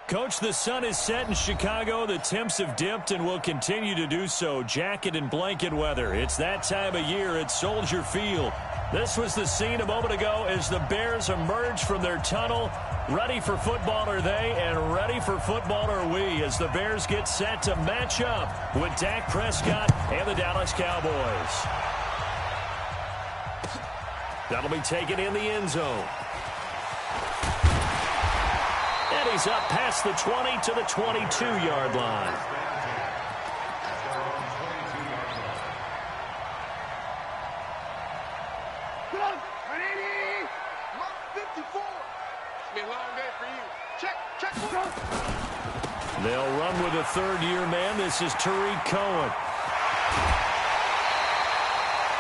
Coach, the sun is set in Chicago. The temps have dipped and will continue to do so. Jacket and blanket weather. It's that time of year at Soldier Field. This was the scene a moment ago as the Bears emerged from their tunnel. Ready for football are they, and ready for football are we as the Bears get set to match up with Dak Prescott and the Dallas Cowboys. That'll be taken in the end zone. And he's up past the 20 to the 22-yard line. They'll run with a third-year man. This is Tariq Cohen.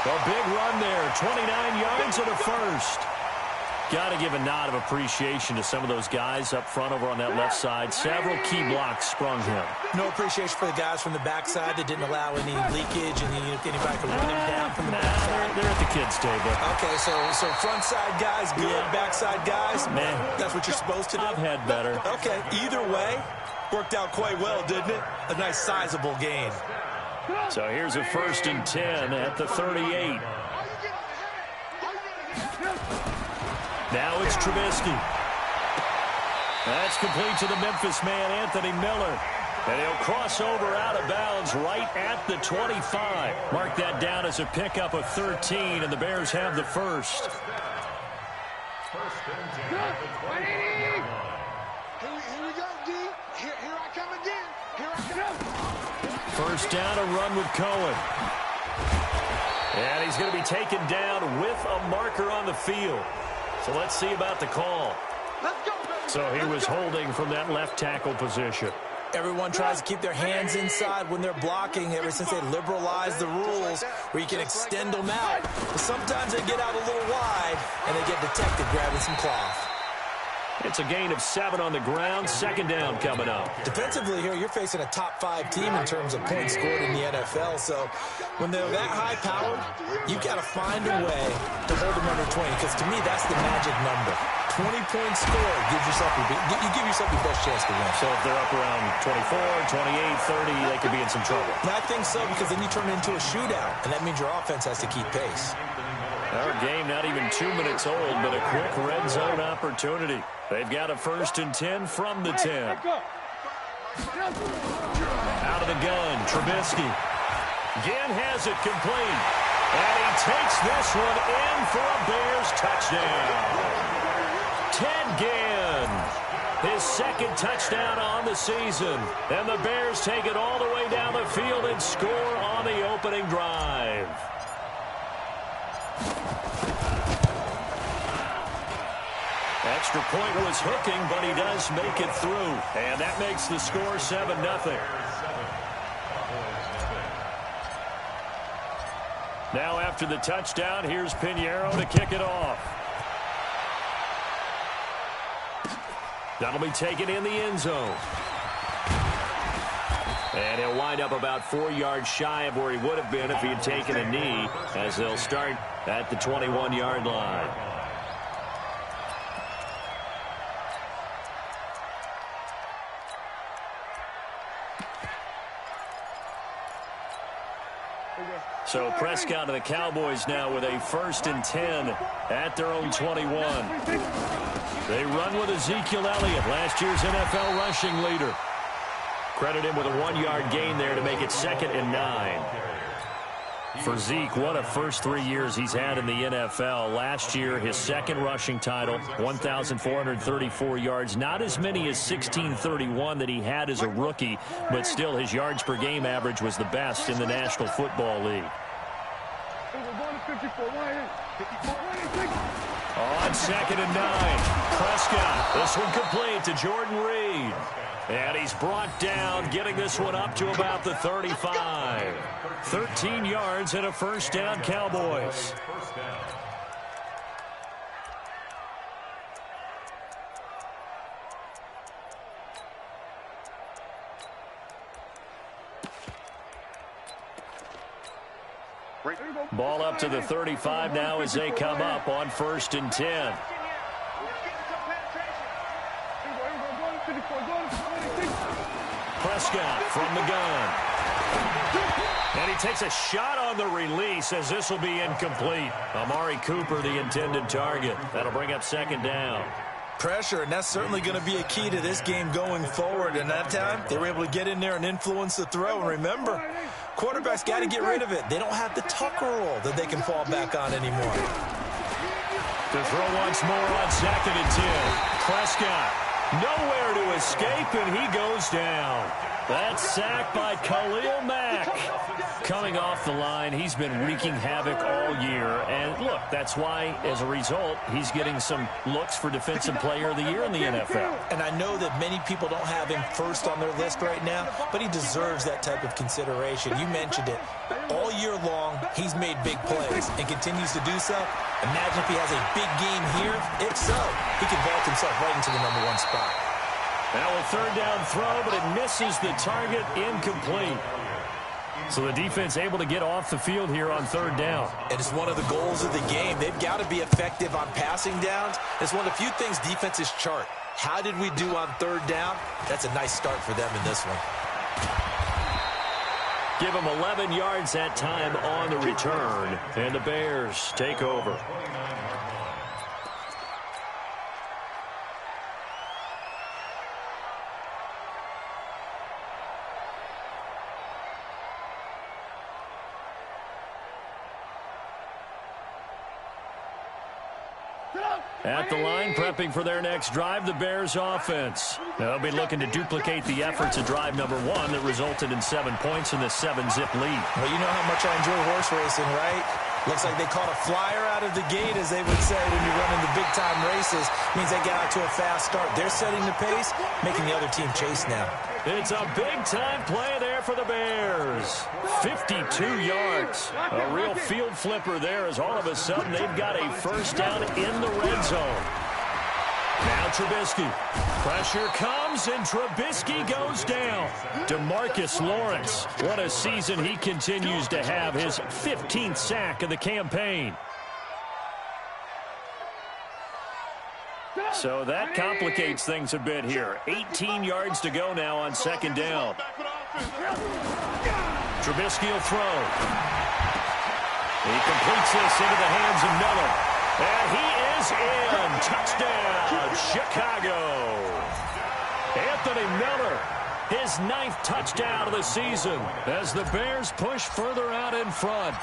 A big run there, 29 yards and a first. Got to give a nod of appreciation to some of those guys up front over on that left side. Several key blocks sprung him. No appreciation for the guys from the backside that didn't allow any leakage and anybody could run him down from the backside. They're at the kids' table. Okay, so front side guys good, backside guys, man, that's what you're supposed to do. I've had better. Okay, either way, worked out quite well, didn't it? A nice sizable gain. So here's a 1st and 10 at the 38. Now it's Trubisky. That's complete to the Memphis man, Anthony Miller. And he'll cross over out of bounds right at the 25. Mark that down as a pickup of 13, and the Bears have the first. Here we go, D. Here I come again. Here I come. First down, a run with Cohen. And he's going to be taken down with a marker on the field. So let's see about the call. So he was holding from that left tackle position. Everyone tries to keep their hands inside when they're blocking ever since they liberalized the rules where you can extend them out. But sometimes they get out a little wide and they get detected grabbing some cloth. It's a gain of 7 on the ground. 2nd down coming up. Defensively here, you're facing a top-5 team in terms of points scored in the NFL. So when they're that high-powered, you've got to find a way to hold them under 20. Because to me, that's the magic number. 20 points scored gives yourself you give yourself your best chance to win. So if they're up around 24, 28, 30, they could be in some trouble. And I think so, because then you turn it into a shootout, and that means your offense has to keep pace. Our game not even 2 minutes old, but a quick red zone opportunity. They've got a 1st and 10 from the 10. Out of the gun, Trubisky. Ginn has it complete. And he takes this one in for a Bears touchdown. Ted Ginn, his 2nd touchdown on the season. And the Bears take it all the way down the field and score on the opening drive. Extra point was hooking, but he does make it through. And that makes the score 7-0. Now after the touchdown, here's Pinheiro to kick it off. That'll be taken in the end zone. And he'll wind up about 4 yards shy of where he would have been if he had taken a knee, as they'll start at the 21-yard line. So Prescott and the Cowboys now with a 1st and 10 at their own 21. They run with Ezekiel Elliott, last year's NFL rushing leader. Credit him with a 1-yard gain there to make it 2nd and 9. For Zeke, what a first 3 years he's had in the NFL. Last year, his 2nd rushing title, 1,434 yards. Not as many as 1,631 that he had as a rookie, but still his yards per game average was the best in the National Football League. On 2nd and 9, Prescott. This one complete to Jordan Reed. And he's brought down, getting this one up to about the 35. 13 yards and a first down, Cowboys. Ball up to the 35 now as they come up on 1st and 10. Prescott from the gun. And he takes a shot on the release as this will be incomplete. Amari Cooper, the intended target. That'll bring up 2nd down. Pressure, and that's certainly going to be a key to this game going forward. And that time, they were able to get in there and influence the throw. And remember, quarterbacks got to get rid of it. They don't have the Tucker roll that they can fall back on anymore. To throw once more on 2nd and 10. Prescott, nowhere to escape, and he goes down. That's sacked by Khalil Mack. Coming off the line, he's been wreaking havoc all year. And look, that's why, as a result, he's getting some looks for Defensive Player of the Year in the NFL. And I know that many people don't have him first on their list right now, but he deserves that type of consideration. You mentioned it. All year long, he's made big plays and continues to do so. Imagine if he has a big game here. If so, he can vault himself right into the #1 spot. Now a 3rd down throw, but it misses the target, incomplete. So the defense able to get off the field here on 3rd down. And it's one of the goals of the game. They've got to be effective on passing downs. It's one of the few things defenses chart. How did we do on 3rd down? That's a nice start for them in this one. Give them 11 yards that time on the return, and the Bears take over. At the line, prepping for their next drive, the Bears offense. They'll be looking to duplicate the efforts of drive #1 that resulted in 7 points in the 7-zip lead. Well, you know how much I enjoy horse racing, right? Looks like they caught a flyer out of the gate, as they would say when you're running the big-time races. Means they get out to a fast start. They're setting the pace, making the other team chase now. It's a big-time play there for the Bears. 52 yards. A real field flipper there, as all of a sudden they've got a first down in the red zone. Now Trubisky. Pressure comes, and Trubisky goes down. DeMarcus Lawrence. What a season he continues to have. His 15th sack of the campaign. So that complicates things a bit here. 18 yards to go now on 2nd down. Trubisky will throw. He completes this into the hands of Miller. And he is in. Touchdown, Chicago. Anthony Miller, his 9th touchdown of the season as the Bears push further out in front.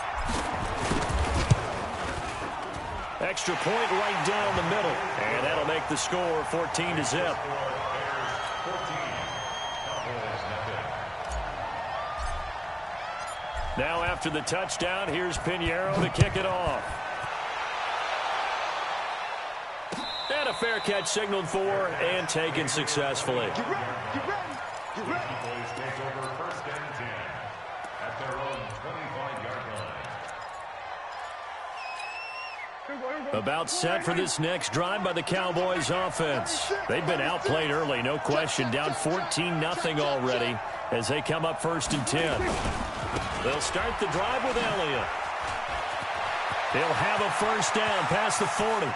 Extra point right down the middle. And that'll make the score 14-0. Now after the touchdown, here's Pinheiro to kick it off. And a fair catch signaled for and taken successfully. Get ready, get ready, get ready. Takes over 1st and 10 at their own 25-yard line. About set for this next drive by the Cowboys offense. They've been outplayed early, no question. Down 14-0 already as they come up 1st and 10. They'll start the drive with Elliott. He'll have a first down past the 40.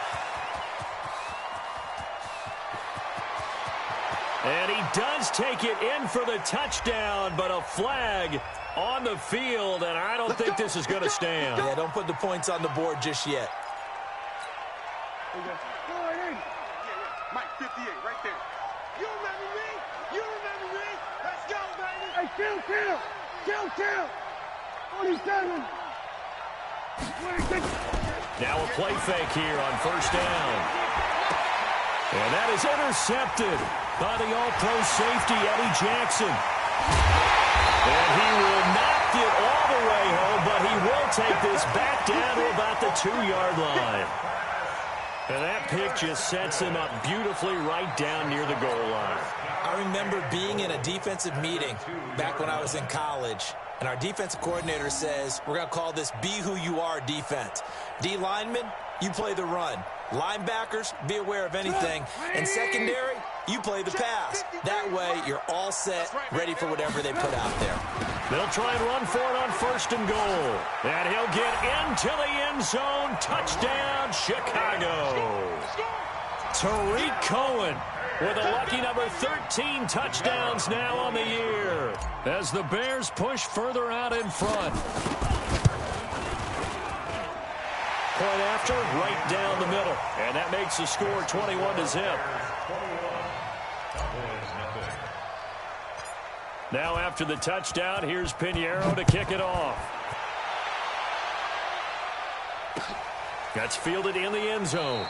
And he does take it in for the touchdown, but a flag on the field, and I don't think this is going to stand. Yeah, don't put the points on the board just yet. Mike 58, right there. You remember me? You remember me? Let's go, baby. Hey, kill. 47. 26. Now a play fake here on first down. And that is intercepted by the all-pro safety, Eddie Jackson. And he will not get all the way home, but he will take this back down to about the 2-yard line. And that pick just sets him up beautifully right down near the goal line. I remember being in a defensive meeting back when I was in college, and our defensive coordinator says, we're going to call this be who you are defense. D linemen, you play the run. Linebackers, be aware of anything. And secondary, you play the pass. That way, you're all set, ready for whatever they put out there. They'll try and run for it on 1st and goal. And he'll get into the end zone. Touchdown, Chicago. Tariq Cohen with a lucky number 13 touchdowns now on the year as the Bears push further out in front. Point after, right down the middle. And that makes the score 21-0. Now after the touchdown, here's Pinheiro to kick it off. That's fielded in the end zone.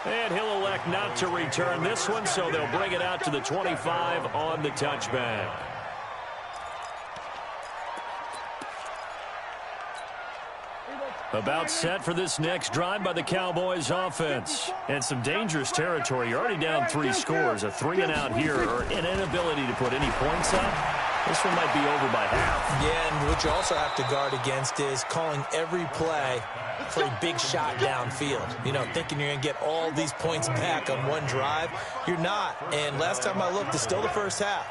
And he'll elect not to return this one, so they'll bring it out to the 25 on the touchback. About set for this next drive by the Cowboys offense. And some dangerous territory. You're already down 3 scores. A 3-and-out here or an inability to put any points up. This one might be over by half. Yeah, and what you also have to guard against is calling every play for a big shot downfield. You know, thinking you're going to get all these points back on one drive. You're not. And last time I looked, it's still the first half.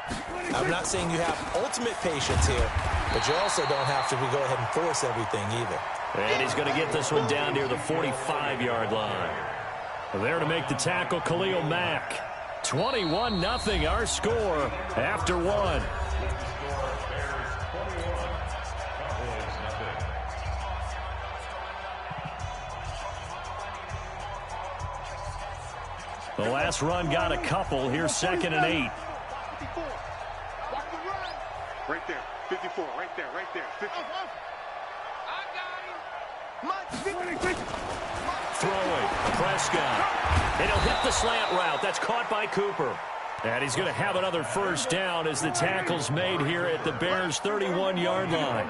I'm not saying you have ultimate patience here, but you also don't have to go ahead and force everything either. And he's going to get this one down near the 45-yard line. There to make the tackle, Khalil Mack. 21-0 our score after 1. The last run got a couple. Here's 2nd and 8. 54. Watch the run. Right there. 54. Right there. Right there. 50. Throwing, Prescott. And he'll hit the slant route. That's caught by Cooper. And he's going to have another first down as the tackle's made here at the Bears' 31-yard line.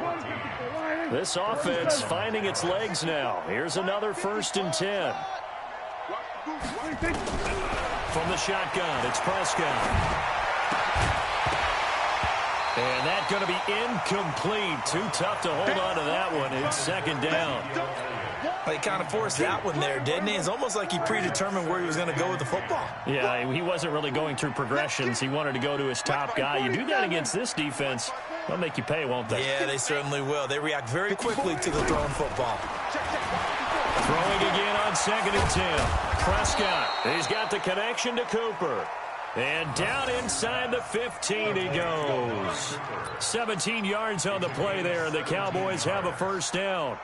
This offense finding its legs now. Here's another 1st and 10. From the shotgun, it's Prescott. And that's going to be incomplete. Too tough to hold on to that one. It's 2nd down. Well, he kind of forced that one there, didn't he? It's almost like he predetermined where he was going to go with the football. Yeah, he wasn't really going through progressions. He wanted to go to his top guy. You do that against this defense, they'll make you pay, won't they? Yeah, they certainly will. They react very quickly to the thrown football. Throwing again on 2nd and 10. Prescott, he's got the connection to Cooper. And down inside the 15 he goes. 17 yards on the play there, and the Cowboys have a first down.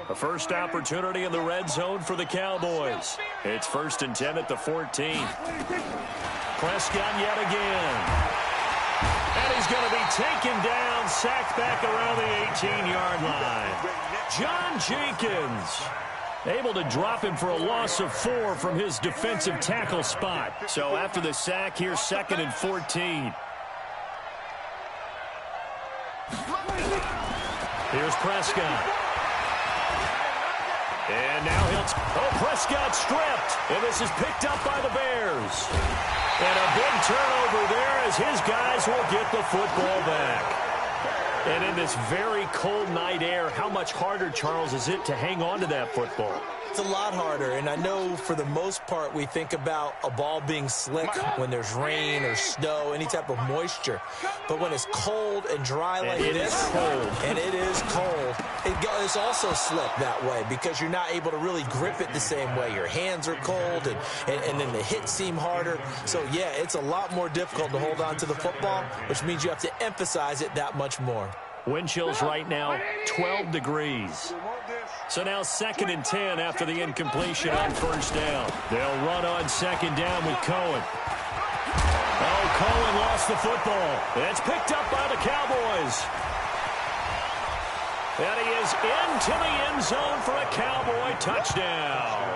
A first opportunity in the red zone for the Cowboys. It's 1st and 10 at the 14. Prescott yet again. And he's going to be taken down, sacked back around the 18-yard line. John Jenkins able to drop him for a loss of 4 from his defensive tackle spot. So after the sack, here's 2nd and 14. Here's Prescott. And now Prescott stripped. And this is picked up by the Bears. And a big turnover there as his guys will get the football back. And in this very cold night air, how much harder, Charles, is it to hang on to that football? It's a lot harder, and I know for the most part we think about a ball being slick when there's rain or snow, any type of moisture. But when it's cold and dry like this, and it is cold, it's also slick that way because you're not able to really grip it the same way. Your hands are cold, and then the hits seem harder. So, yeah, it's a lot more difficult to hold on to the football, which means you have to emphasize it that much more. Wind chills right now, 12 degrees. So now 2nd and 10 after the incompletion on first down. They'll run on 2nd down with Cohen. Oh, Cohen lost the football. It's picked up by the Cowboys. And he is into the end zone for a Cowboy touchdown.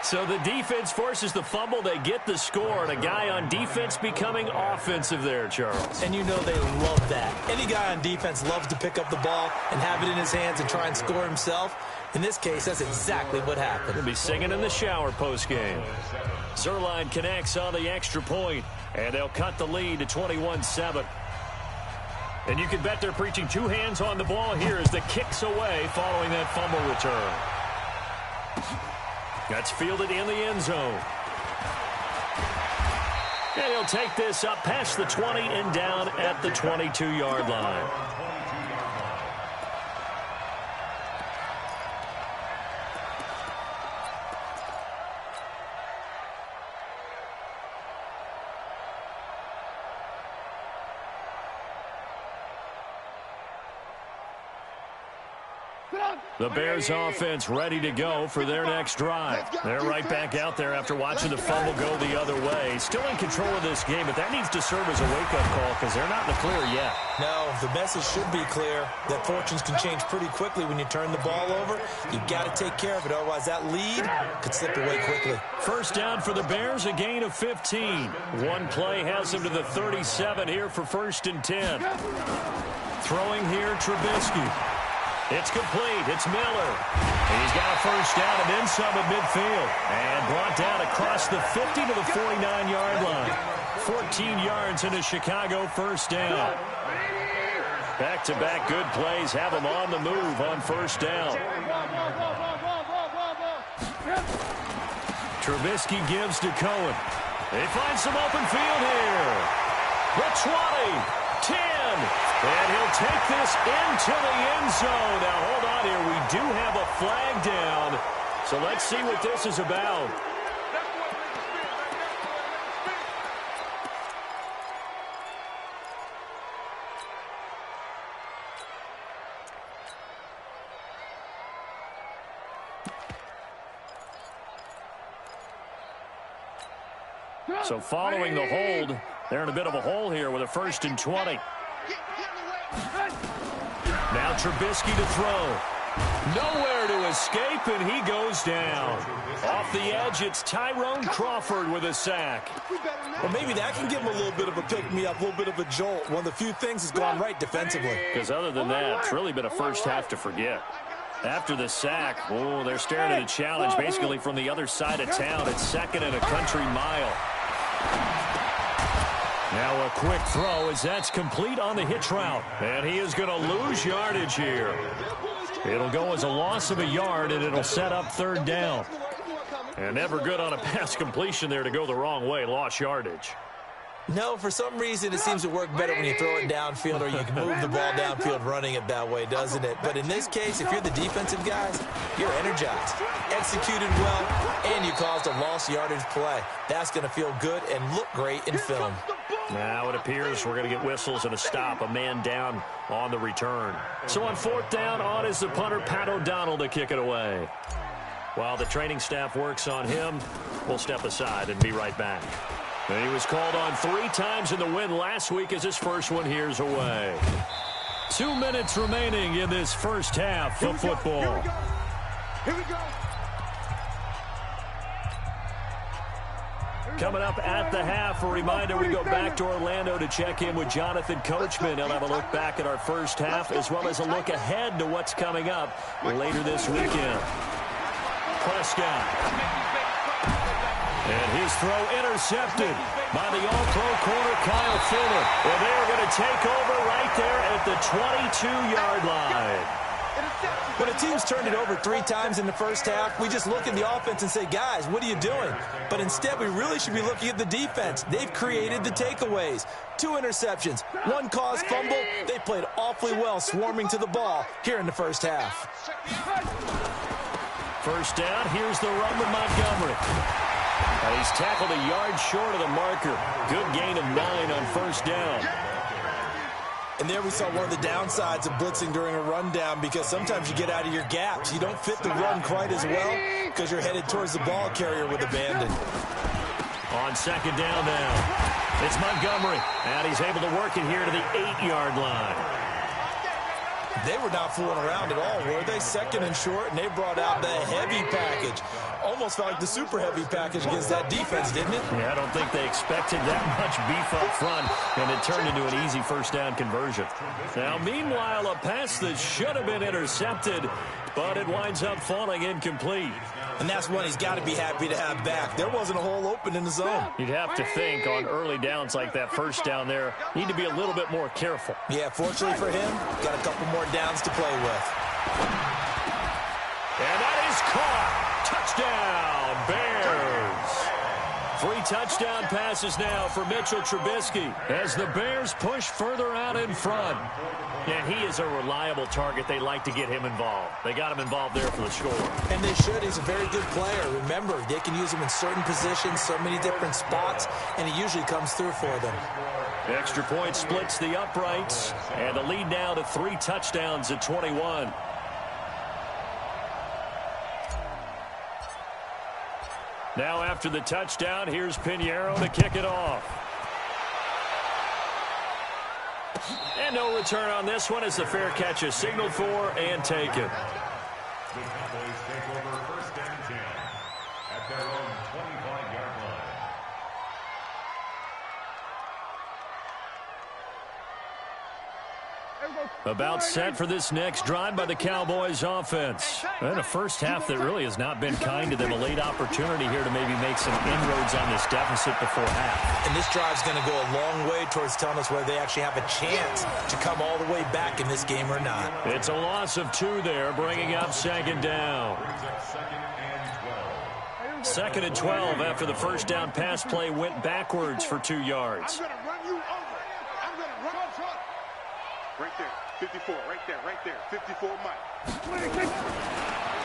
So the defense forces the fumble. They get the score, and a guy on defense becoming offensive there, Charles. And you know they love that. Any guy on defense loves to pick up the ball and have it in his hands and try and score himself. In this case, that's exactly what happened. He'll be singing in the shower postgame. Zerline connects on the extra point, and they'll cut the lead to 21-7. And you can bet they're preaching two hands on the ball here as the kick's away following that fumble return. That's fielded in the end zone. And he'll take this up past the 20 and down at the 22-yard line. The Bears offense ready to go for their next drive. They're right back out there after watching the fumble go the other way. Still in control of this game, but that needs to serve as a wake-up call because they're not in the clear yet. No, the message should be clear that fortunes can change pretty quickly when you turn the ball over. You've got to take care of it, otherwise that lead could slip away quickly. First down for the Bears, a gain of 15. One play has them to the 37 here for 1st and 10. Throwing here, Trubisky. It's complete. It's Miller. He's got a first down and then some at midfield. And brought down across the 50 to the 49-yard line. 14 yards into Chicago first down. Back-to-back good plays have them on the move on first down. Trubisky gives to Cohen. They find some open field here. The 20. 10, and he'll take this into the end zone. Now, hold on here. We do have a flag down, so let's see what this is about. So following the hold, they're in a bit of a hole here with a 1st and 20. Now Trubisky to throw. Nowhere to escape, and he goes down. Off the edge, it's Tyrone Crawford with a sack. Well, maybe that can give him a little bit of a pick-me-up, a little bit of a jolt. One of the few things that's gone right defensively. Because other than that, it's really been a first half to forget. After the sack, oh, they're staring at a challenge basically from the other side of town. It's 2nd and a country mile. Now a quick throw as that's complete on the hitch route. And he is going to lose yardage here. It'll go as a loss of a yard, and it'll set up 3rd down. And never good on a pass completion there to go the wrong way. Lost yardage. No, for some reason it seems to work better when you throw it downfield or you can move the ball downfield running it that way, doesn't it? But in this case, if you're the defensive guys, you're energized, executed well, and you caused a lost yardage play. That's going to feel good and look great in film. Now it appears we're going to get whistles and a stop, a man down on the return. So on 4th down, on is the punter, Pat O'Donnell, to kick it away. While the training staff works on him, we'll step aside and be right back. And he was called on 3 times in the win last week as his first one here's away. 2 minutes remaining in this first half of football. Here we go. Coming up at the half, a reminder we go back to Orlando to check in with Jonathan Coachman. He'll have a look back at our first half as well as a look ahead to what's coming up later this weekend. Prescott. And his throw intercepted by the all-pro corner, Kyle Fuller. And they are going to take over right there at the 22-yard line. When a team's turned it over 3 times in the first half, we just look at the offense and say, guys, what are you doing? But instead, we really should be looking at the defense. They've created the takeaways. 2 interceptions, 1 caused fumble. They played awfully well swarming to the ball here in the first half. First down, here's the run with Montgomery. And he's tackled a yard short of the marker. Good gain of 9 on first down. And there we saw one of the downsides of blitzing during a rundown because sometimes you get out of your gaps. You don't fit the run quite as well because you're headed towards the ball carrier with a bandit. On second down now, it's Montgomery. And he's able to work it here to the 8-yard line. They were not fooling around at all, were they? 2nd and short, and they brought out the heavy package. almost felt like the super heavy package against that defense, didn't it? Yeah, I don't think they expected that much beef up front, and it turned into an easy first down conversion. Now, meanwhile, a pass that should have been intercepted, but it winds up falling incomplete. And that's one he's got to be happy to have back. There wasn't a hole open in the zone. You'd have to think on early downs like that first down there, need to be a little bit more careful. Yeah, fortunately for him, got a couple more downs to play with. And that is caught. Touchdown, Bears. 3 touchdown passes now for Mitchell Trubisky as the Bears push further out in front. And he is a reliable target. They like to get him involved. They got him involved there for the score. And they should. He's a very good player. Remember, they can use him in certain positions, so many different spots, and he usually comes through for them. Extra point splits the uprights, and the lead now to 3 touchdowns at 21. Now after the touchdown, here's Pinheiro to kick it off. And no return on this one as the fair catch is signaled for and taken. The Cowboys take over first and 10 at their own 25-yard line. About set for this next drive by the Cowboys offense. And a first half that really has not been kind to them. A late opportunity here to maybe make some inroads on this deficit before half. And this drive's going to go a long way towards telling us whether they actually have a chance to come all the way back in this game or not. It's a loss of 2 there, bringing up second down. Second and 12 after the first down pass play went backwards for 2 yards. I'm going to run you over. I'm going to run. Right there. 54, right there. 54, Mike.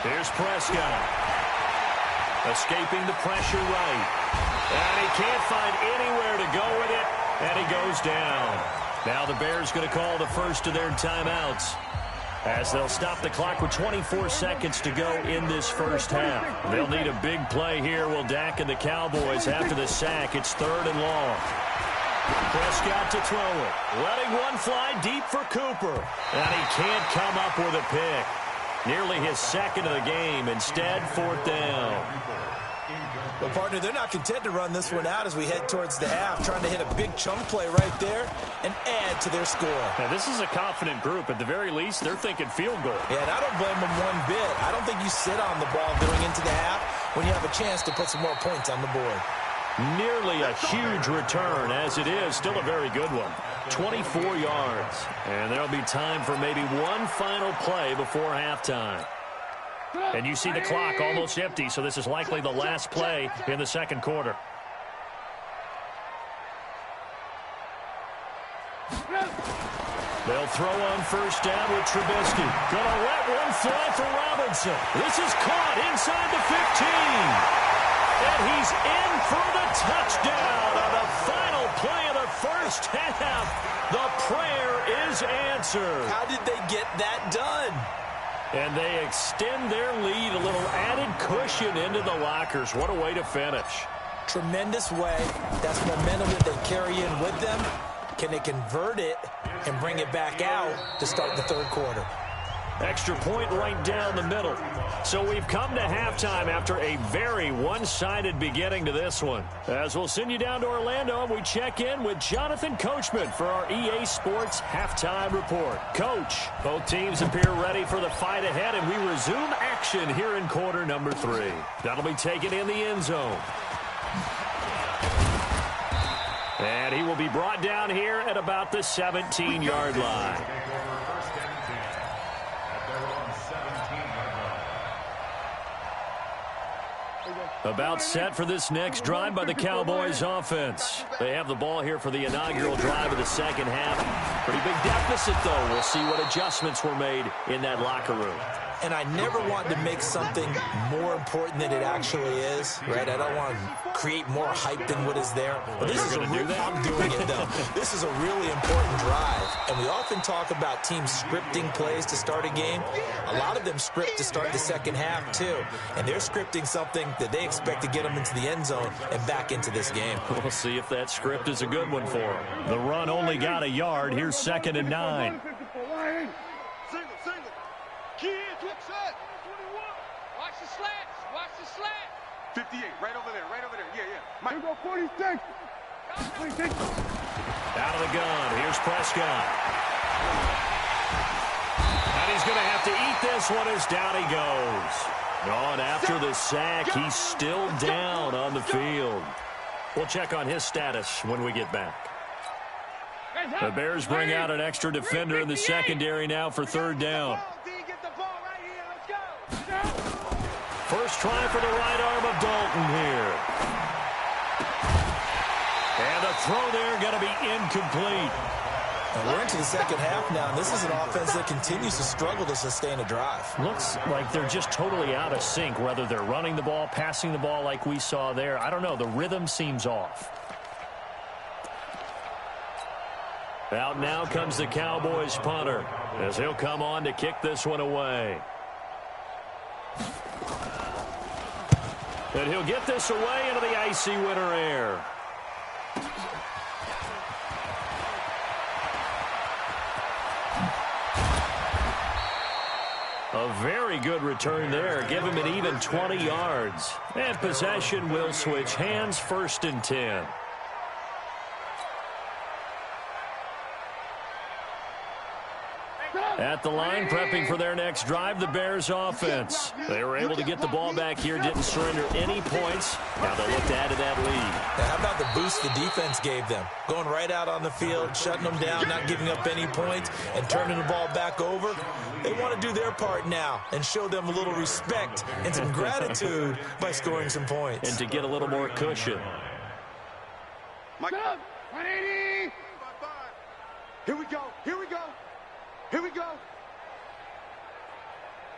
Here's Prescott. Escaping the pressure right. And he can't find anywhere to go with it, and he goes down. Now the Bears going to call the first of their timeouts, as they'll stop the clock with 24 seconds to go in this first half. They'll need a big play here, will Dak and the Cowboys after the sack. It's 3rd and long. Prescott to throw it. Letting one fly deep for Cooper. And he can't come up with a pick. Nearly his second of the game. Instead, 4th down. Well, partner, they're not content to run this one out as we head towards the half, trying to hit a big chunk play right there and add to their score. Now, this is a confident group. At the very least, they're thinking field goal. Yeah, and I don't blame them one bit. I don't think you sit on the ball going into the half when you have a chance to put some more points on the board. Nearly a huge return, as it is. Still a very good one. 24 yards. And there'll be time for maybe one final play before halftime. And you see the clock almost empty, so this is likely the last play in the second quarter. They'll throw on first down with Trubisky. Gonna let one fly for Robinson. This is caught inside the 15. And he's in for the touchdown on the final play of the first half. The prayer is answered. How did they get that done? And they extend their lead, a little added cushion into the lockers. What a way to finish. Tremendous way. That's momentum that they carry in with them. Can they convert it and bring it back out to start the third quarter? Extra point right down the middle. So we've come to halftime after a very one-sided beginning to this one. As we'll send you down to Orlando, we check in with Jonathan Coachman for our EA Sports Halftime Report. Coach, both teams appear ready for the fight ahead, and we resume action here in quarter number 3. That'll be taken in the end zone. And he will be brought down here at about the 17-yard line. About set for this next drive by the Cowboys offense. They have the ball here for the inaugural drive of the second half. Pretty big deficit, though. We'll see what adjustments were made in that locker room. And I never want to make something more important than it actually is, right? I don't want to create more hype than what is there. But this is do that? I'm doing it, though. This is a really important drive. And we often talk about teams scripting plays to start a game. A lot of them script to start the second half, too. And they're scripting something that they expect to get them into the end zone and back into this game. We'll see if that script is a good one for them. The run only got a yard. Here's 2nd and 9. Single. Kid, look set. Watch the slats. Watch the slats. 58, right over there, yeah, yeah. Mike. Here we go, 46. 46. Out of the gun, here's Prescott. And he's going to have to eat this one as down he goes. Oh, and after the sack, he's still down on the field. We'll check on his status when we get back. The Bears bring out an extra defender in the secondary now for third down. First try for the right arm of Dalton here. And the throw there going to be incomplete. And we're into the second half now, and this is an offense that continues to struggle to sustain a drive. Looks like they're just totally out of sync, whether they're running the ball, passing the ball like we saw there. I don't know. The rhythm seems off. Out now comes the Cowboys punter, as he'll come on to kick this one away. And he'll get this away into the icy winter air. A very good return there. Give him an even 20 yards. And possession will switch hands, 1st and 10. At the line, prepping for their next drive, the Bears offense. They were able to get the ball back here, didn't surrender any points. Now they'll look to add to that lead. Now, how about the boost the defense gave them? Going right out on the field, shutting them down, not giving up any points, and turning the ball back over. They want to do their part now and show them a little respect and some gratitude by scoring some points. And to get a little more cushion. Mike up, 180. Here we go, here we go. Here we go.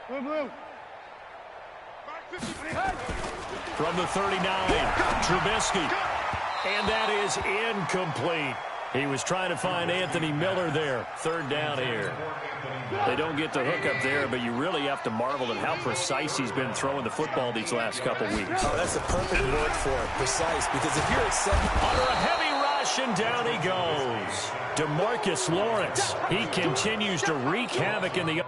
Blue. From the 39, Trubisky. And that is incomplete. He was trying to find Anthony Miller there. 3rd down here. They don't get the hook up there, but you really have to marvel at how precise he's been throwing the football these last couple weeks. Oh, that's a perfect word for it, precise, because if you're at 7... Under a heavy rush, and down he goes. DeMarcus Lawrence, he continues to wreak havoc in the...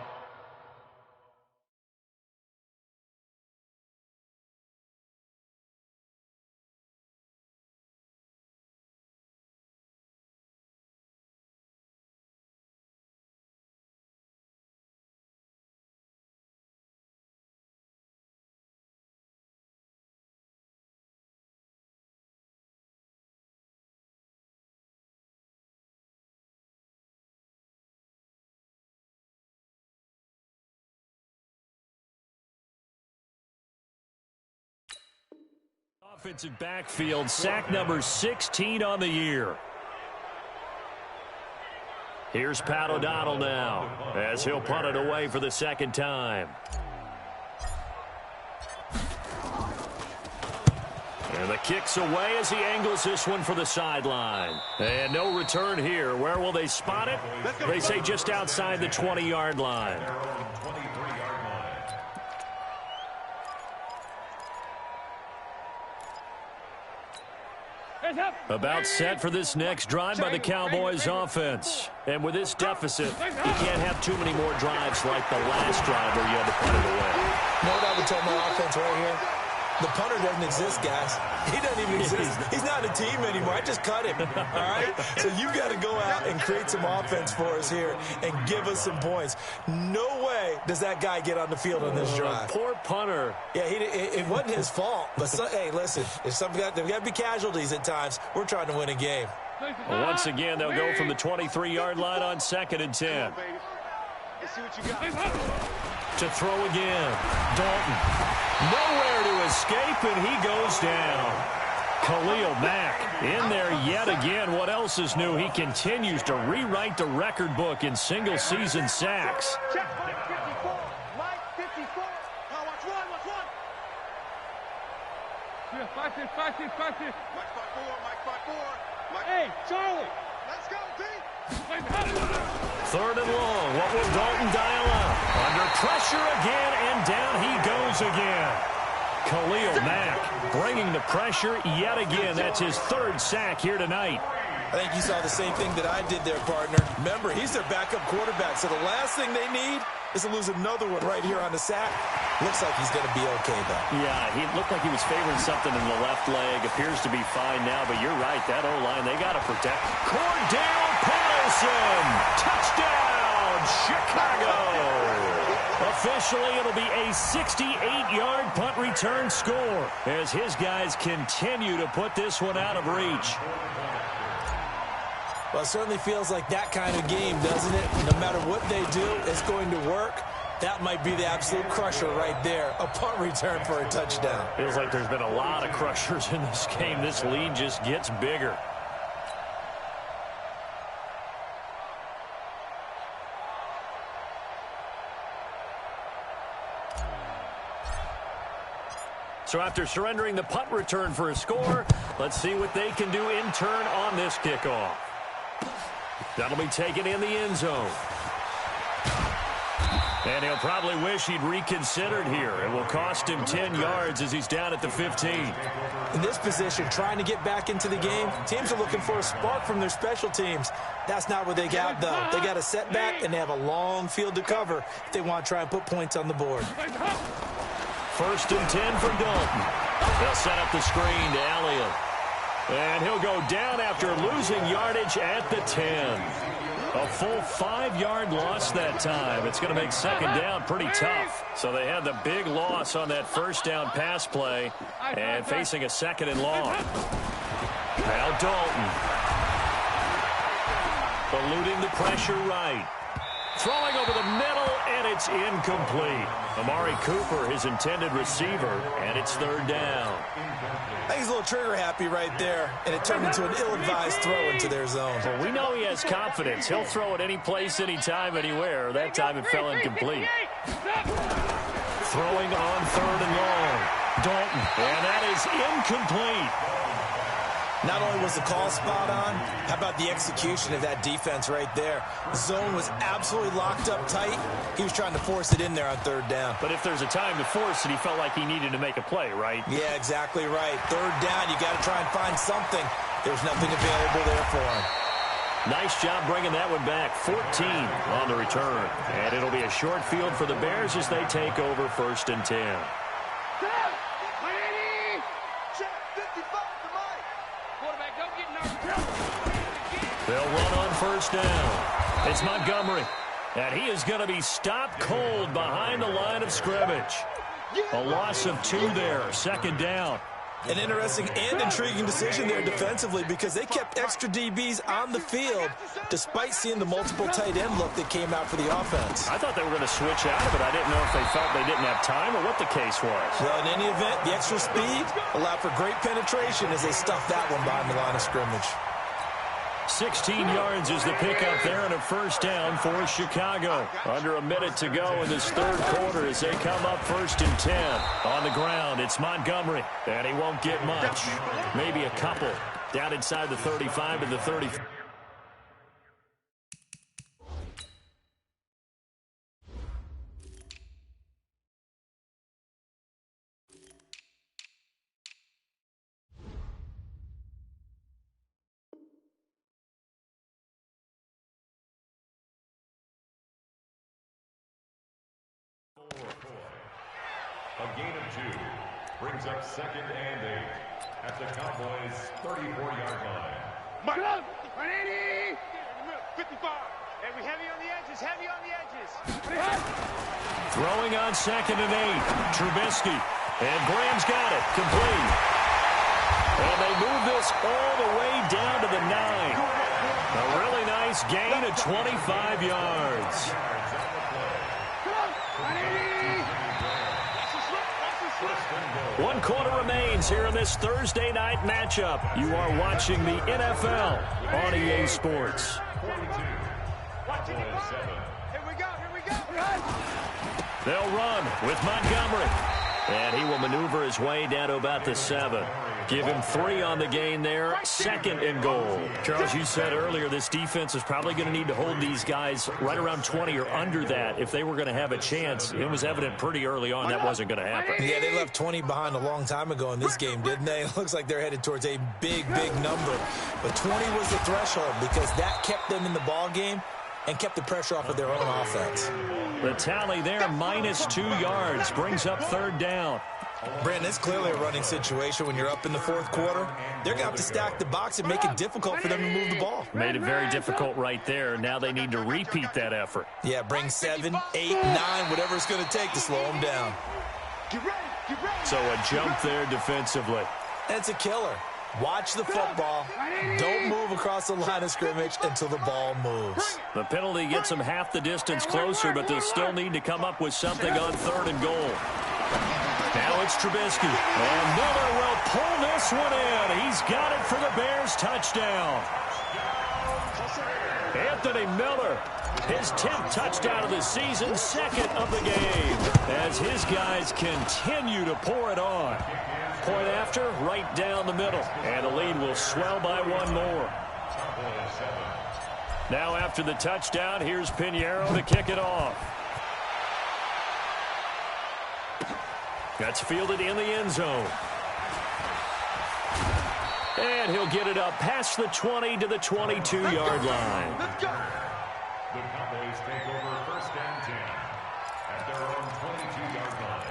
Offensive backfield, sack number 16 on the year. Here's Pat O'Donnell now, as he'll punt it away for the 2nd time. And the kick's away as he angles this one for the sideline. And no return here. Where will they spot it? They say just outside the 20-yard line. About set for this next drive by the Cowboys offense. And with this deficit, you can't have too many more drives like the last drive where you had to punt it away. You know what I would tell my offense right here? The punter doesn't exist, guys. He doesn't even exist. He's not a team anymore. I just cut him, all right? So you got to go out and create some offense for us here and give us some points. No way does that guy get on the field on this drive. Poor punter. Yeah, it wasn't his fault. But, hey, listen, there's got to be casualties at times. We're trying to win a game. Well, once again, they'll go from the 23-yard line on 2nd and 10. Let's see what you got. To throw again. Dalton. Nowhere to escape, and he goes down. Khalil Mack in there yet again. What else is new? He continues to rewrite the record book in single-season sacks. Check, Mike 54. Mike 54. Now watch one. Yeah, 5-6. Mike 5-4. Mike. Hey, Charlie. Let's go, D. 3rd and long. What will Dalton dial up? Under pressure again, and down he goes again. Khalil Mack bringing the pressure yet again. That's his 3rd sack here tonight. I think you saw the same thing that I did there, partner. Remember, he's their backup quarterback, so the last thing they need is to lose another one right here on the sack. Looks like he's going to be okay, though. Yeah, he looked like he was favoring something in the left leg. Appears to be fine now, but you're right. That O-line, they got to protect. Cordell Patterson! Touchdown, Chicago! Officially, it'll be a 68-yard punt return score as his guys continue to put this one out of reach. Well, it certainly feels like that kind of game, doesn't it? No matter what they do, it's going to work. That might be the absolute crusher right there. A punt return for a touchdown. Feels like there's been a lot of crushers in this game. This lead just gets bigger. So after surrendering the punt return for a score, let's see what they can do in turn on this kickoff. That'll be taken in the end zone. And he'll probably wish he'd reconsidered here. It will cost him 10 yards as he's down at the 15. In this position, trying to get back into the game, teams are looking for a spark from their special teams. That's not what they got, though. They got a setback, and they have a long field to cover if they want to try and put points on the board. First and 10 for Dalton. They'll set up the screen to Elliott. And he'll go down after losing yardage at the 10. A full 5-yard loss that time. It's going to make second down pretty tough. So they had the big loss on that first down pass play and facing a second and long. Now Dalton. Eluding the pressure right. Throwing over the middle, and it's incomplete. Amari Cooper, his intended receiver, and it's third down. I think he's a little trigger-happy right there, and it turned into an ill-advised throw into their zone. Well, we know he has confidence. He'll throw it any place, anytime, anywhere. That time it fell incomplete. Throwing on third and long. Dalton, and that is incomplete. Not only was the call spot on, how about the execution of that defense right there? The zone was absolutely locked up tight. He was trying to force it in there on third down. But if there's a time to force it, he felt like he needed to make a play, right? Yeah, exactly right. Third down, you got to try and find something. There's nothing available there for him. Nice job bringing that one back. 14 on the return. And it'll be a short field for the Bears as they take over first and 10. They'll run on first down. It's Montgomery. And he is going to be stopped cold behind the line of scrimmage. A loss of 2 there. Second down. An interesting and intriguing decision there defensively because they kept extra DBs on the field despite seeing the multiple tight end look that came out for the offense. I thought they were going to switch out of it. I didn't know if they felt they didn't have time or what the case was. Well, in any event, the extra speed allowed for great penetration as they stuffed that one behind the line of scrimmage. 16 yards is the pickup there and a first down for Chicago. Under a minute to go in this third quarter as they come up first and 10. On the ground, it's Montgomery, and he won't get much. Maybe a couple. Down inside the 35 to the 30. A gain of 2 brings up second and 8 at the Cowboys' 34-yard line. Mark up! 180! 55. And we heavy on the edges, heavy on the edges. Throwing on second and 8. Trubisky. And Graham's got it. Complete. And they move this all the way down to the 9. A really nice gain of 25 yards. 1 quarter remains here in this Thursday night matchup. You are watching the NFL on EA Sports. Here we go. They'll run with Montgomery. And he will maneuver his way down to about the 7. Give him 3 on the gain there. Second and goal. Charles, you said earlier this defense is probably going to need to hold these guys right around 20 or under that if they were going to have a chance. It was evident pretty early on that wasn't going to happen. Yeah, they left 20 behind a long time ago in this game, didn't they? It looks like they're headed towards a big number. But 20 was the threshold because that kept them in the ball game. and kept the pressure off of their own offense. The tally there, -2 yards, brings up 3rd down. Brandon, it's clearly a running situation when you're up in the 4th quarter. They're going to have to stack the box and make it difficult for them to move the ball. Made it very difficult right there. Now they need to repeat that effort. Yeah, bring 7, 8, 9, whatever it's going to take to slow them down. So a jump there defensively. And it's a killer. Watch the football. Don't move across the line of scrimmage until the ball moves. The penalty gets them half the distance closer, but they'll still need to come up with something on 3rd and goal. Now it's Trubisky. And Miller will pull this one in. He's got it for the Bears touchdown. Anthony Miller, his 10th touchdown of the season, 2nd of the game, as his guys continue to pour it on. Point after, right down the middle, and the lead will swell by 1 more. Now after the touchdown, here's Pinheiro to kick it off. That's fielded in the end zone. And he'll get it up past the 20 to the 22-yard line. Let's go. The Cowboys take over 1st and 10 at their own 22-yard line.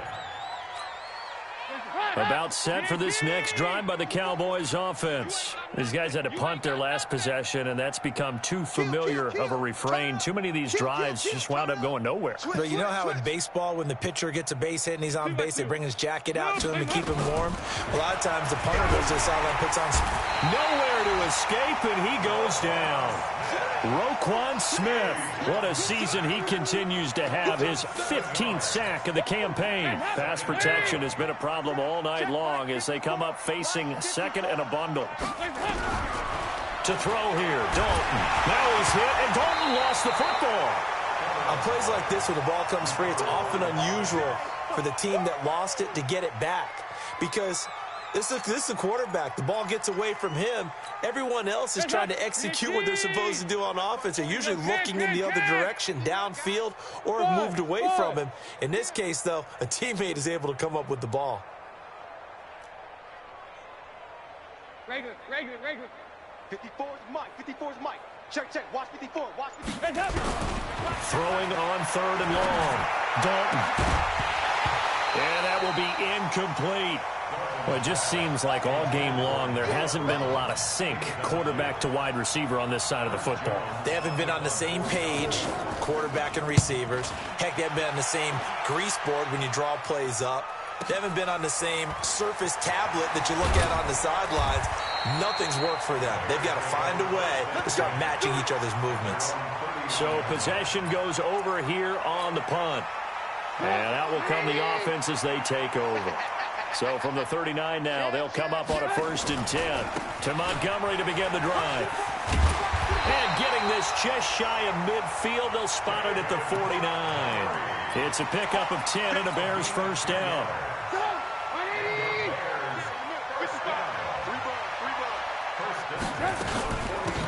About set for this next drive by the Cowboys offense. These guys had to punt their last possession, and that's become too familiar of a refrain. Too many of these drives just wound up going nowhere. But you know how in baseball, when the pitcher gets a base hit and he's on base, they bring his jacket out to him to keep him warm? A lot of times the punter goes to the sideline, puts on... Nowhere to escape, and he goes down. Roquan Smith, what a season he continues to have, his 15th sack of the campaign. Pass protection has been a problem all night long as they come up facing 2nd and a bundle. To throw here, Dalton. Now he's hit, and Dalton lost the football. On plays like this where the ball comes free, it's often unusual for the team that lost it to get it back because this is the quarterback. The ball gets away from him. Everyone else is trying to execute what they're supposed to do on offense. They're usually looking in the other direction, downfield, or have moved away from him. In this case, though, a teammate is able to come up with the ball. Regular. 54 is Mike. 54 is Mike. Check. Watch 54. Watch 54. Throwing on 3rd and long. Dalton. And that will be incomplete. Well, it just seems like all game long there hasn't been a lot of sync quarterback to wide receiver on this side of the football. They haven't been on the same page, quarterback and receivers. Heck, they haven't been on the same grease board when you draw plays up. They haven't been on the same surface tablet that you look at on the sidelines. Nothing's worked for them. They've got to find a way to start matching each other's movements. So possession goes over here on the punt. And out will come the offense as they take over. So from the 39 now, they'll come up on a 1st and 10 to Montgomery to begin the drive. And getting this just shy of midfield, they'll spot it at the 49. It's a pickup of 10 and a Bears 1st down.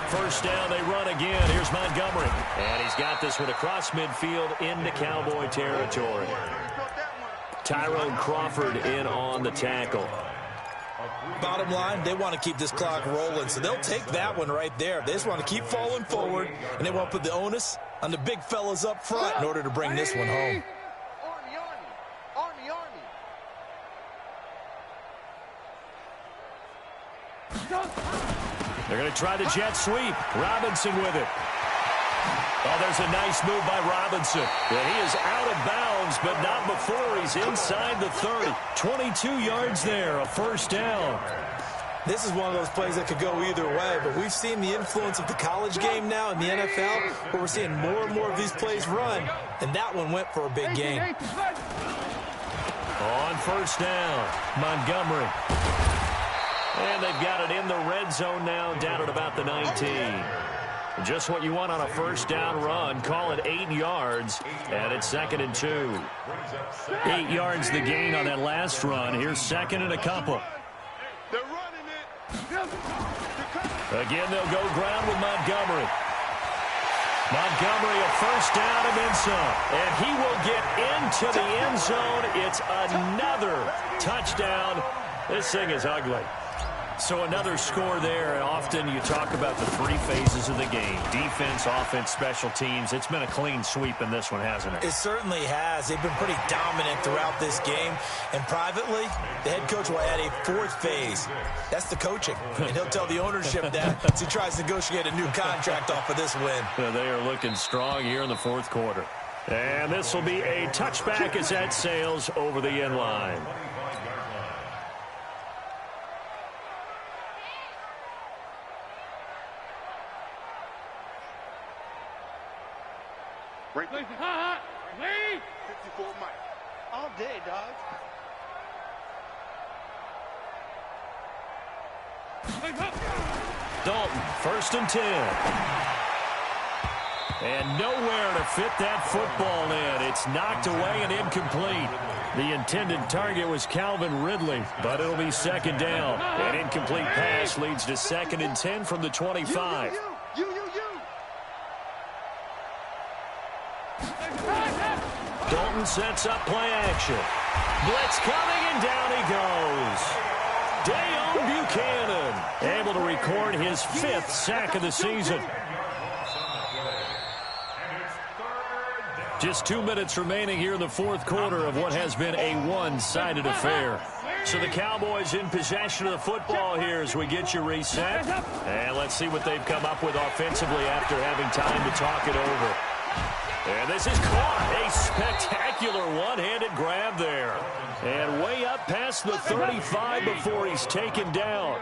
First down, they run again. Here's Montgomery. And he's got this one across midfield into Cowboy territory. Tyrone Crawford in on the tackle. Bottom line, they want to keep this clock rolling, so they'll take that one right there. They just want to keep falling forward, and they want to put the onus on the big fellas up front in order to bring this one home. Army. They're going to try the jet sweep. Robinson with it. Oh, there's a nice move by Robinson. And he is out of bounds, but not before he's inside the 30. 22 yards there, a 1st down. This is one of those plays that could go either way, but we've seen the influence of the college game now in the NFL, where we're seeing more and more of these plays run, and that one went for a big gain. On 1st down, Montgomery. And they've got it in the red zone now, down at about the 19. Just what you want on a 1st down run. Call it 8 yards, and it's 2nd and 2. 8 yards the gain on that last run. Here's 2nd and a couple. They're running it. Again, they'll go ground with Montgomery. Montgomery, a 1st down and then some. And he will get into the end zone. It's another touchdown. This thing is ugly. So another score there, and often you talk about the three phases of the game. Defense, offense, special teams. It's been a clean sweep in this one, hasn't it? It certainly has. They've been pretty dominant throughout this game. And privately, the head coach will add a fourth phase. That's the coaching. And he'll tell the ownership that as he tries to negotiate a new contract off of this win. They are looking strong here in the fourth quarter. And this will be a touchback as that sails over the end line. Right there. 54 Mike. All day, dog. Dalton, 1st and 10. And nowhere to fit that football in. It's knocked away and incomplete. The intended target was Calvin Ridley, but it'll be 2nd down. An incomplete pass leads to 2nd and 10 from the 25. Dalton sets up play action. Blitz coming, and down he goes. Dayon Buchanan able to record his 5th sack of the season. Just 2 minutes remaining here in the fourth quarter of what has been a one-sided affair. So the Cowboys in possession of the football here as we get you reset. And let's see what they've come up with offensively after having time to talk it over. And this is caught. A spectacular one-handed grab there. And way up past the 35 before he's taken down.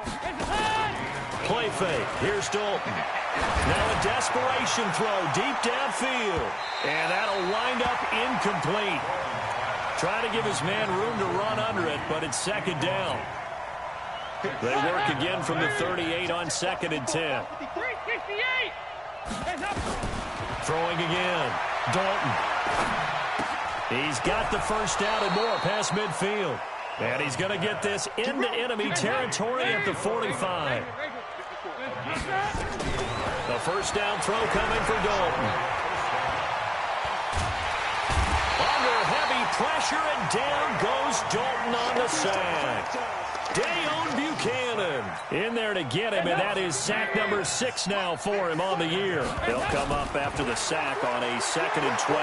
Play fake. Here's Dalton. Now a desperation throw deep downfield. And that'll wind up incomplete. Trying to give his man room to run under it, but it's 2nd down. They work again from the 38 on 2nd and 10. Throwing again. Dalton. He's got the first down and more past midfield. And he's going to get this into enemy territory at the 45. The first down throw coming for Dalton. Under heavy pressure, and down goes Dalton on the sack. Dayon Buchanan in there to get him, and that is sack number 6 now for him on the year. They'll come up after the sack on a 2nd and 12.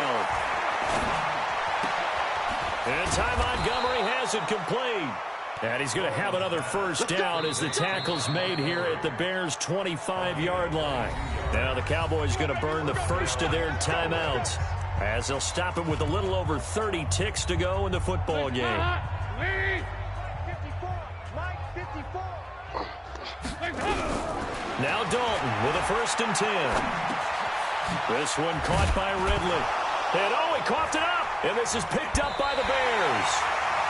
And Ty Montgomery has it complete. And he's going to have another first down as the tackle's made here at the Bears' 25-yard line. Now the Cowboys going to burn the first of their timeouts as they'll stop it with a little over 30 ticks to go in the football game. Now Dalton with a 1st and 10. This one caught by Ridley. And he coughed it up. And this is picked up by the Bears.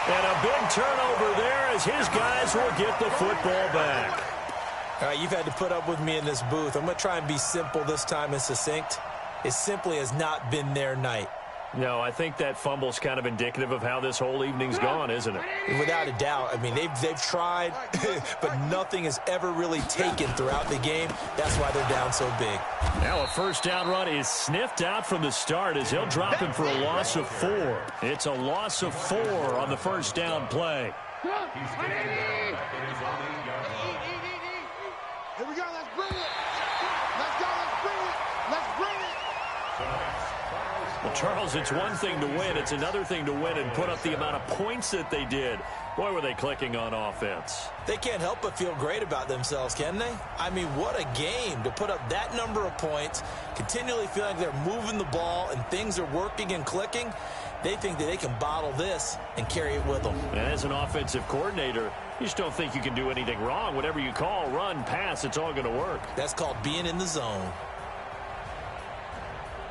And a big turnover there as his guys will get the football back. All right, you've had to put up with me in this booth. I'm going to try and be simple this time and succinct. It simply has not been their night. No, I think that fumble's kind of indicative of how this whole evening's gone, isn't it? Without a doubt. I mean, they've tried, but nothing has ever really taken throughout the game. That's why they're down so big. Now a first down run is sniffed out from the start as he'll drop him for a loss of 4. It's a loss of 4 on the first down play. Here we go. Let's bring it. Let's go. Let's bring it. Let's bring it. Well, Charles, it's one thing to win. It's another thing to win and put up the amount of points that they did. Boy, were they clicking on offense. They can't help but feel great about themselves, can they? I mean, what a game to put up that number of points, continually feeling like they're moving the ball and things are working and clicking. They think that they can bottle this and carry it with them. And as an offensive coordinator, you just don't think you can do anything wrong. Whatever you call, run, pass, it's all going to work. That's called being in the zone.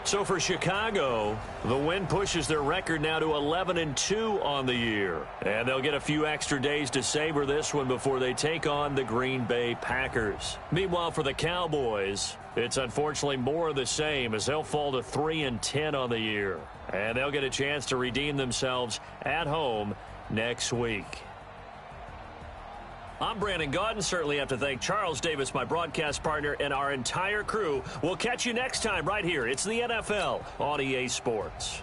So for Chicago, the win pushes their record now to 11-2 on the year. And they'll get a few extra days to savor this one before they take on the Green Bay Packers. Meanwhile, for the Cowboys, it's unfortunately more of the same as they'll fall to 3-10 on the year. And they'll get a chance to redeem themselves at home next week. I'm Brandon Gaudin. Certainly have to thank Charles Davis, my broadcast partner, and our entire crew. We'll catch you next time right here. It's the NFL on EA Sports.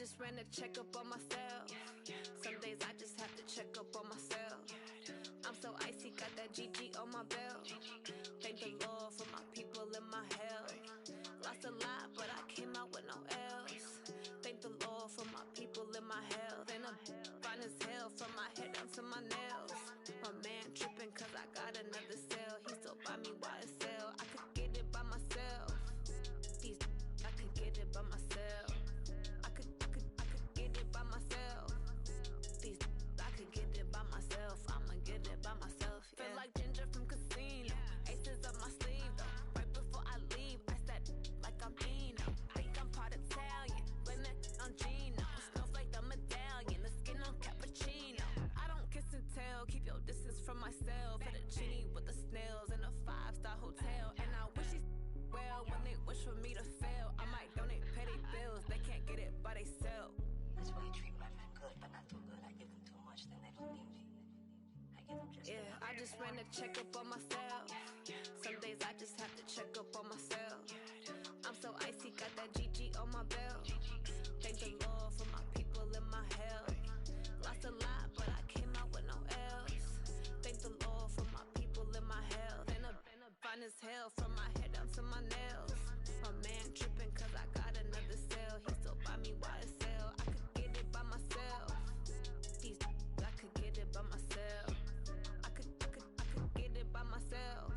just ran a checkup on myself. Some days I just have to check up on myself. I'm so icy, got that GG on my belt. Thank the Lord for my people and my health. Lost a lot, but I came out with no L's. Thank the Lord for my people and my health. And I'm fine as hell from my head down to my nails. My man tripping cause I got another cell. He still buy me YSL. I could get it by myself. These I could get it by myself. I could get it by myself. These I could get it by myself. I'ma get it by myself. Yeah. Feel like Ginger from Casino. Aces up my sleeve though. Right before I leave, I said like I'm Eno. Think I'm part Italian. Blame it on Gino. Snowflake the medallion. The skin on cappuccino. I don't kiss and tell. Keep your distance from myself. At a genie with the snails in a 5-star hotel. And I wish these well when they wish for me to fail. I might donate petty bills. They can't get it by themselves. That's why you treat my men good, but not too good. I give them too much, then they don't need me. I give them just yeah, I just ran a checkup on myself. Some days I just have to check up on myself. I'm so icy, got that GG on my belt. Thank the Lord for my people and my health. Lost a lot, but I came out with no L's. Thank the Lord for my people and my health. And I'm fine as hell from my head down to my nails. My man tripping cause I got another cell. He still buy me YSL. I could get it by myself. These I could get it by myself. I could get it by myself.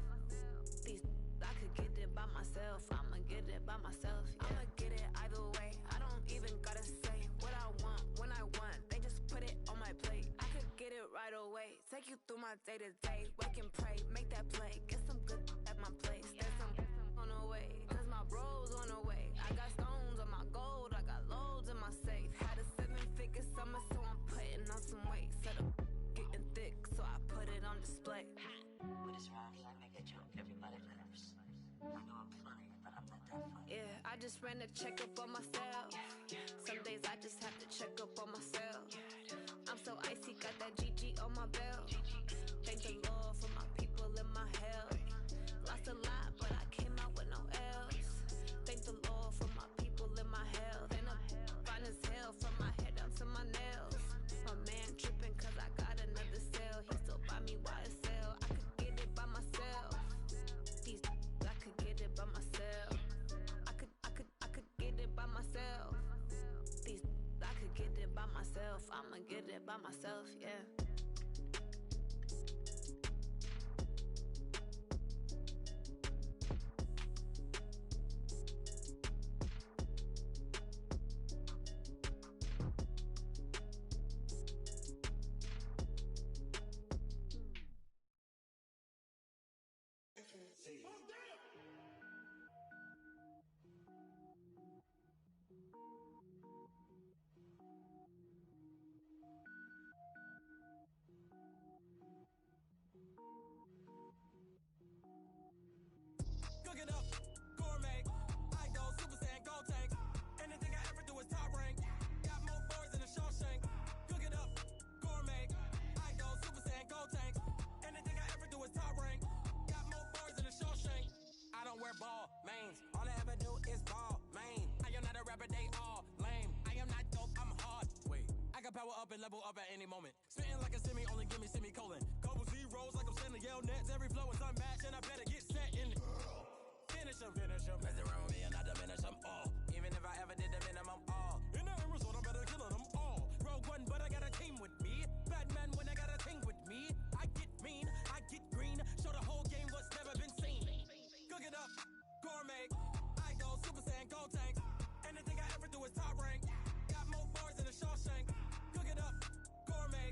These I could get it by myself. I'ma get it by myself. Yeah. I'ma get it either way. I don't even gotta say what I want when I want. They just put it on my plate. I could get it right away. Take you through my day to day. Wake and pray, make that play. Get some good at my place. There's some on the way. Cause my bros on the way. I got stones on my gold. I got loads in my safe. Had a 7-figure summer, so I'm putting on some weight. Set up getting thick, so I put it on display. With this rhyme, I make a joke, everybody laughs. I know I'm funny, but I'm not that funny. Yeah, I just ran a checkup on myself. Some days I just have to check up on myself. I'm so icy, got that GG on my belt. Thank the Lord for my people and my health. Lost a lot, but I came out with no L's. Thank the Lord for my people and my health. And I'm fine as hell from my head down to my nails. My man tripping cause I got another cell. He still buy me YSL. I could get it by myself. These I could get it by myself. I could get it by myself. These I could get it by myself. I'ma get it by myself, yeah. Cook it up, gourmet. I go Super Saiyan, gold tank. Anything I ever do is top rank. Got more boys than a Shawshank. Cook it up, gourmet. I go Super Saiyan, gold tank. Anything I ever do is top rank. Got more boys than a Shawshank. I don't wear ball mains. All I ever do is ball main. I am not a rapper, they all lame. I am not dope, I'm hard. Wait, I can power up and level up at any moment. Spitting like a semi, only give me semicolon. Couple zeros like I'm sending yell nets. Every flow is unmatched and I better get set in. Finish them. Mess around with me and I diminish them all. Even if I ever did the minimum, all. In the end result, I'm better killing them all. Rogue One, but I got a team with me. Batman when I got a thing with me. I get mean, I get green. Show the whole game what's never been seen. Cook it up, gourmet. I go Super Saiyan, gold tank. Anything I ever do is top rank. Got more bars than a Shawshank. Cook it up, gourmet.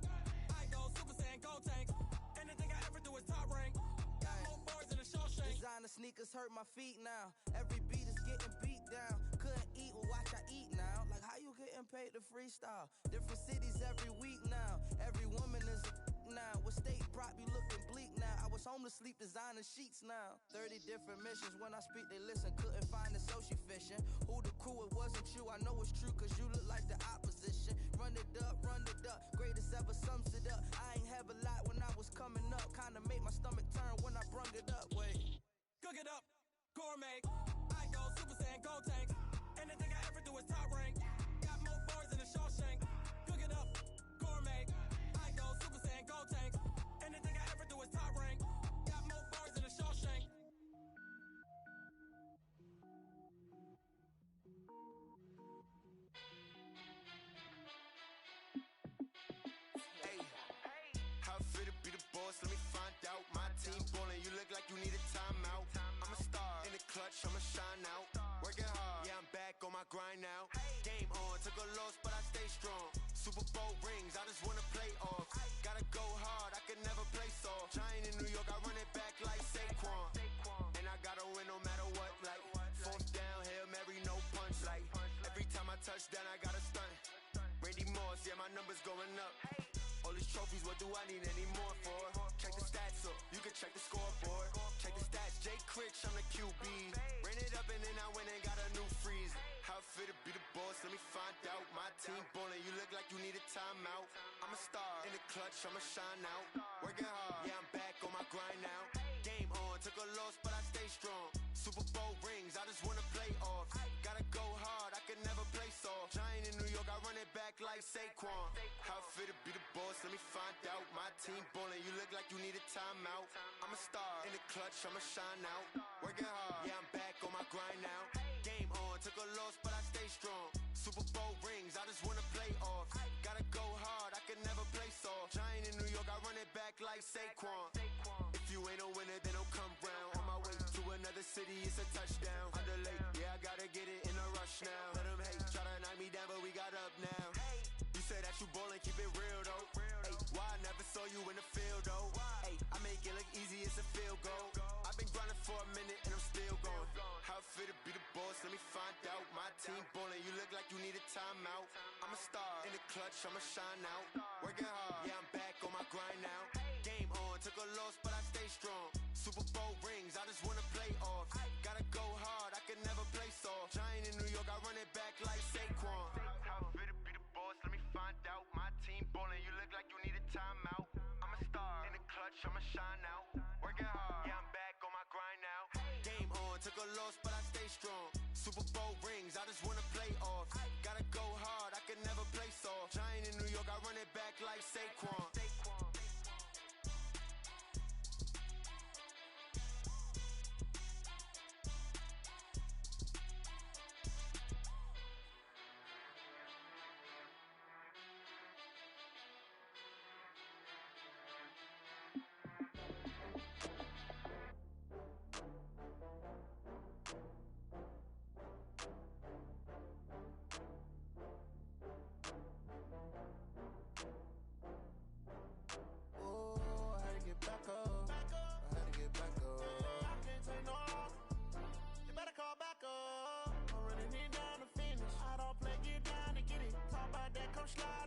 I go Super Saiyan, gold tank. Anything I ever do is top rank. Got more bars than a Shawshank. Designer sneakers hurt my feet now. Every beat is getting beat down. Couldn't eat, well watch I eat now. Like how you getting paid to freestyle? Different cities every week now. Every woman is a now. What state prop you looking bleak now? I was home to sleep designing sheets now. 30 different missions. When I speak they listen. Couldn't find it so she fishing. Who the crew? It wasn't you. I know it's true cause you look like the opposition. Run it up. Greatest ever sums it up. I ain't have a lot when I was coming up. Kinda made my stomach turn when I brung it up. Wait. Cook it up, gourmet. I go Super Saiyan, gold tank. Anything I ever do is top rank. Got more bars than clutch, I'ma shine out. Working hard, yeah, I'm back on my grind now. Game on, took a loss, but I stay strong. Super Bowl rings, I just wanna play off. Gotta go hard, I can never play soft. Giant in New York, I run it back like Saquon. And I gotta win no matter what, like fourth down, Hail Mary, no punch. Like every time I touch down, I gotta stunt. Randy Moss, yeah, my numbers going up. All these trophies, what do I need any more for? Check the stats up, you can check the scoreboard. Check the stats, Jay Critch, I'm the QB. Ran it up and then I went and got a new freeze. How fit to be the boss, let me find out. My team ballin', you look like you need a timeout. I'm a star, in the clutch, I'ma shine out. Working hard, yeah, I'm back on my grind now. Game on, took a loss, but I stay strong. Super Bowl rings, I just wanna play off. Gotta go hard, I can never play soft. Giant in New York, I run it back like Saquon. How fit to be the boss, let me find out. My team ballin', you look like you need a timeout. I'm a star, in the clutch, I'ma shine out. Working hard, yeah, I'm back on my grind now. Game on, took a loss, but I stay strong. Super Bowl rings, I just wanna play off. Gotta go hard, I can never play soft. Giant in New York, I run it back like Saquon. If you ain't a winner, then don't come round. On my way to another city, it's a touchdown. Underlay, yeah, I gotta get it in a rush now. Let them hate, try to knock me down, but we got up now. You say that you ballin', keep it real though. Hey, why I never saw you in the field though? Hey, I make it look easy, it's a field goal. I've been grinding for a minute and I'm still going. How fit to be the boss, let me find out. My team ballin', you look like you need a timeout. I'm a star, in the clutch, I'ma shine out. Working hard, yeah, I'm back on my grind now. Game on, took a loss, but I stay strong. Super Bowl rings, I just wanna play off. Gotta go hard, I can never play soft. Giant in New York, I run it back like Saquon. How fit to be the boss, let me find out. My team ballin', you look like you need a timeout. I'm a star, in the clutch, I'ma shine out. Working hard, yeah, I'm back on my grind now. Game on, took a loss, but I stay strong. Super Bowl rings, I just wanna play off. Gotta go hard, I can never play soft. Giant in New York, I run it back like Saquon. Slide